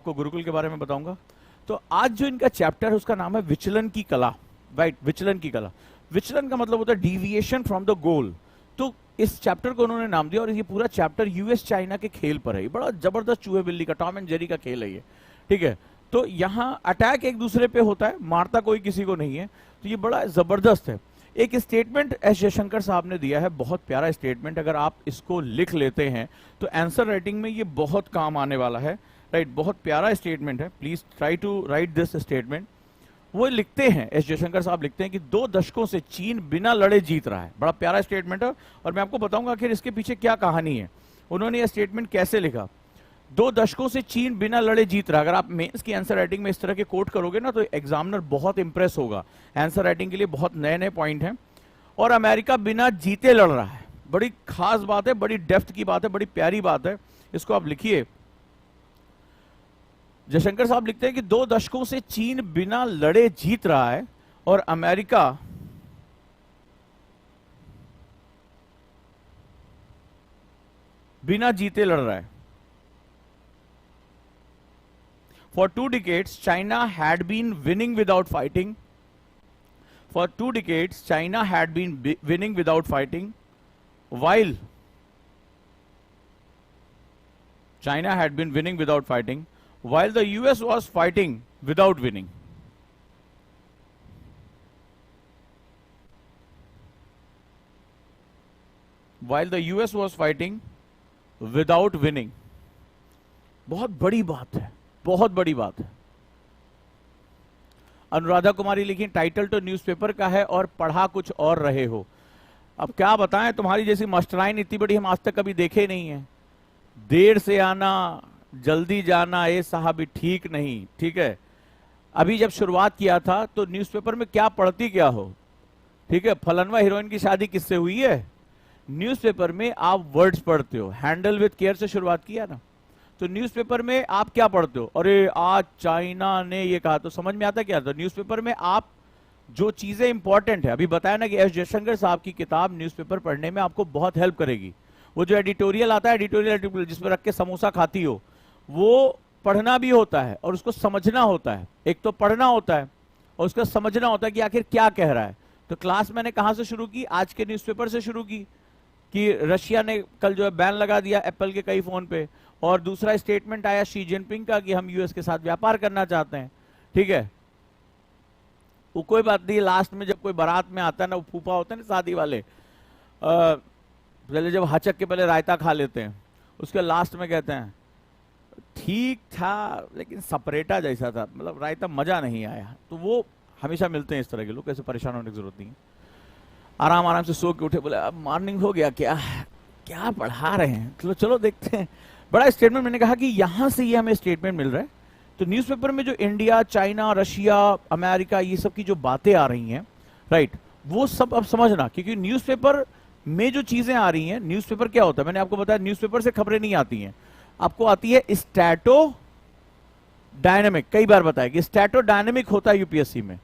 आपको गुरुकुल के बारे में बताऊंगा। तो आज जो इनका चैप्टर है उसका नाम है विचलन की कला। राइट, विचलन की कला। विचलन का मतलब होता है डिविएशन फ्रॉम द गोल। तो इस चैप्टर को उन्होंने नाम दिया और ये पूरा चैप्टर यूएस चाइना के खेल पर है। ये बड़ा जबरदस्त चूहे बिल्ली का, टॉम एंड जेरी का खेल है ये। ठीक है, तो यहाँ अटैक एक दूसरे पे होता है, मारता कोई किसी को नहीं है। तो ये बड़ा जबरदस्त है। एक स्टेटमेंट एस जयशंकर साहब ने दिया है, बहुत प्यारा स्टेटमेंट। अगर आप इसको लिख लेते हैं तो आंसर राइटिंग में ये बहुत काम आने वाला है। राइट, बहुत प्यारा स्टेटमेंट है। Please try to write this statement. वो लिखते हैं, एस जयशंकर साहब लिखते हैं कि 2 दशकों से चीन बिना लड़े जीत रहा है। बड़ा प्यारा स्टेटमेंट है और मैं आपको बताऊंगा आखिर इसके पीछे क्या कहानी है, उन्होंने यह स्टेटमेंट कैसे लिखा। 2 दशकों से चीन बिना लड़े जीत रहा है। अगर आप मेंस की आंसर राइटिंग में इस तरह के कोट करोगे ना तो एग्जामिनर बहुत इंप्रेस होगा। आंसर राइटिंग के लिए बहुत नए नए पॉइंट हैं। और अमेरिका बिना जीते लड़ रहा है, बड़ी खास बात है, बड़ी डेप्थ की बात है, बड़ी प्यारी बात है। इसको आप लिखिए। जयशंकर साहब लिखते हैं कि 2 दशकों से चीन बिना लड़े जीत रहा है और अमेरिका बिना जीते लड़ रहा है। For 2 decades, China had been winning without fighting. For 2 decades, China had been winning without fighting, while China had been winning without fighting, while the US was fighting without winning. While the US was fighting without winning. बहुत बड़ी बात है, बहुत बड़ी बात है। अनुराधा कुमारी लिखी, title तो न्यूज़पेपर का है और पढ़ा कुछ और रहे हो। अब क्या बताएं, तुम्हारी जैसी मास्टरलाइन इतनी बड़ी हम आज तक कभी देखे नहीं है। देर से आना जल्दी जाना ये साहब ठीक नहीं। ठीक है, अभी जब शुरुआत किया था तो न्यूज़पेपर में क्या पढ़ती क्या हो। ठीक है, फलनवा हीरोइन की शादी किससे हुई है, न्यूज़पेपर में आप वर्ड्स पढ़ते हो। हैंडल विद केयर से शुरुआत किया ना, तो न्यूज़पेपर में आप क्या पढ़ते हो, अरे आज चाइना ने ये कहा, तो समझ में आता क्या था। न्यूज़पेपर में आप जो चीजें इंपॉर्टेंट है, अभी बताया ना कि एस जयशंकर साहब की किताब न्यूज़पेपर पढ़ने में आपको बहुत हेल्प करेगी। वो जो एडिटोरियल आता है, एडिटोरियल जिसमें रख के समोसा खाती हो, वो पढ़ना भी होता है और उसको समझना होता है। एक तो पढ़ना होता है और उसका समझना होता है कि आखिर क्या कह रहा है। तो क्लास मैंने कहां से शुरू की, आज के न्यूज़पेपर से शुरू की कि रशिया ने कल जो है बैन लगा दिया एप्पल के कई फोन पे, और दूसरा स्टेटमेंट आया शी जिनपिंग का कि हम यूएस के साथ व्यापार करना चाहते हैं। ठीक है, वो कोई बात नहीं। लास्ट में जब कोई बारात में आता है ना, वो फूफा होते हैं ना शादी वाले, पहले जब हचक के पहले रायता खा लेते हैं, उसके लास्ट में कहते हैं ठीक था लेकिन सपरेटा जैसा था, मतलब रायता मजा नहीं आया। तो वो हमेशा मिलते हैं इस तरह के लोग, ऐसे परेशान होने की जरूरत नहीं है। आराम आराम से सो के उठे, बोले अब मॉर्निंग हो गया, क्या क्या पढ़ा रहे हैं, चलो चलो देखते हैं। बड़ा स्टेटमेंट, मैंने कहा कि यहां से ये हमें स्टेटमेंट मिल रहा है। तो न्यूज़पेपर में जो इंडिया, चाइना, रशिया, अमेरिका, ये सब की जो बातें आ रही हैं, राइट, वो सब अब समझना। क्योंकि न्यूज़पेपर में जो चीजें आ रही हैं, न्यूज़पेपर क्या होता है, मैंने आपको बताया न्यूज़पेपर से खबरें नहीं आती हैं, आपको आती है स्टैटो डायनेमिक। कई बार बताया कि स्टैटो डायनेमिक होता है यूपीएससी में।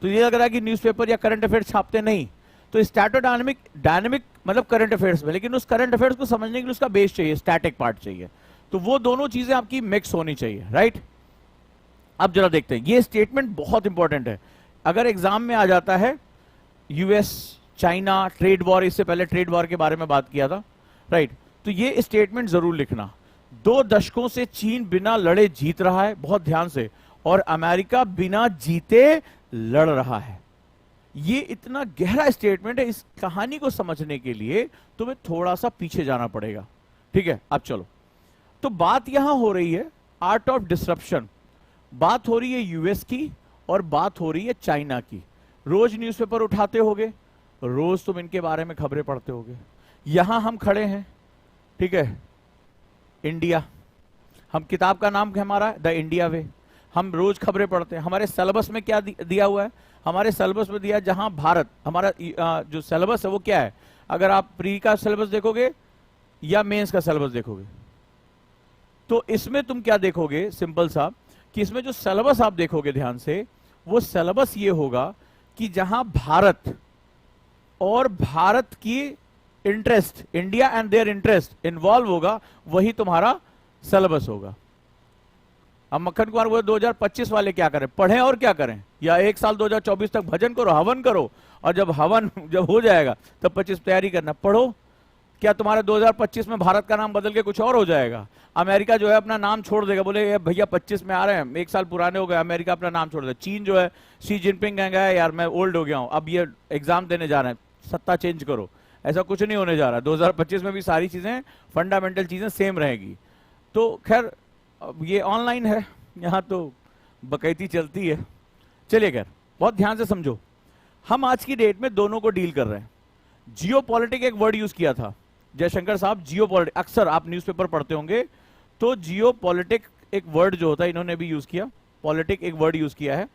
तो ये लग रहा है कि न्यूज़पेपर या करंट अफेयर्स छापते नहीं, तो स्टैटो डायनेमिक मतलब करंट अफेयर्स में, लेकिन उस करंट अफेयर्स को समझने के लिए उसका बेस चाहिए, स्टैटिक पार्ट चाहिए। तो वो दोनों चीजें आपकी मिक्स होनी चाहिए। राइट, अब जरा देखते हैं, ये स्टेटमेंट बहुत इंपॉर्टेंट है। अगर एग्जाम में आ जाता है यूएस चाइना ट्रेड वॉर, इससे पहले ट्रेड वॉर के बारे में बात किया था, राइट, तो ये स्टेटमेंट जरूर लिखना। 2 दशकों से चीन बिना लड़े जीत रहा है, बहुत ध्यान से, और अमेरिका बिना जीते लड़ रहा है। ये इतना गहरा स्टेटमेंट है, इस कहानी को समझने के लिए तुम्हें थोड़ा सा पीछे जाना पड़ेगा। ठीक है, अब चलो, तो बात यहां हो रही है आर्ट ऑफ डिसरप्शन। बात हो रही है यूएस की और बात हो रही है चाइना की। रोज न्यूज़पेपर उठाते होगे, रोज तुम इनके बारे में खबरें पढ़ते होगे। यहां हम खड़े हैं, ठीक है, इंडिया, हम किताब का नाम हमारा द इंडिया वे, हम रोज खबरें पढ़ते हैं। हमारे सिलेबस में क्या दिया हुआ है, हमारे सिलेबस में दिया जहां भारत, हमारा जो सिलेबस है वो क्या है, अगर आप प्री का सिलेबस देखोगे या मेंस का सिलेबस देखोगे, तो इसमें तुम क्या देखोगे, सिंपल सा, कि इसमें जो सिलेबस आप देखोगे ध्यान से, वो सिलेबस ये होगा कि जहां भारत और भारत की interest, India and their interest involve होगा, वही तुम्हारा सिलेबस होगा। अब मक्खन कुमार बोले 2025 वाले क्या करें, पढ़ें और क्या करें, या एक साल 2024 तक भजन करो, हवन करो, और जब हवन जब हो जाएगा तब 25 तैयारी करना। पढ़ो, क्या तुम्हारे 2025 में भारत का नाम बदल के कुछ और हो जाएगा? अमेरिका जो है अपना नाम छोड़ देगा, बोले ये भैया 25 में आ रहे हैं, एक साल पुराने हो गए, अमेरिका अपना नाम छोड़ देगा। चीन जो है, शी जिनपिंग कहेंगे यार मैं ओल्ड हो गया हूं, अब ये एग्जाम देने जा रहे हैं, सत्ता चेंज करो। ऐसा कुछ नहीं होने जा रहा, 2025 में भी सारी चीजें, फंडामेंटल चीजें सेम रहेगी। तो खैर ये ऑनलाइन है, यहाँ तो बकैती चलती है। चलिए खैर, बहुत ध्यान से समझो, हम आज की डेट में दोनों को डील कर रहे हैं। जियोपॉलिटिक एक वर्ड यूज किया था जयशंकर साहब, जियोपॉलिटिक, अक्सर आप न्यूज़पेपर पढ़ते होंगे तो जियोपॉलिटिक एक वर्ड जो होता है इन्होंने भी यूज किया, पॉलिटिक एक वर्ड यूज किया है।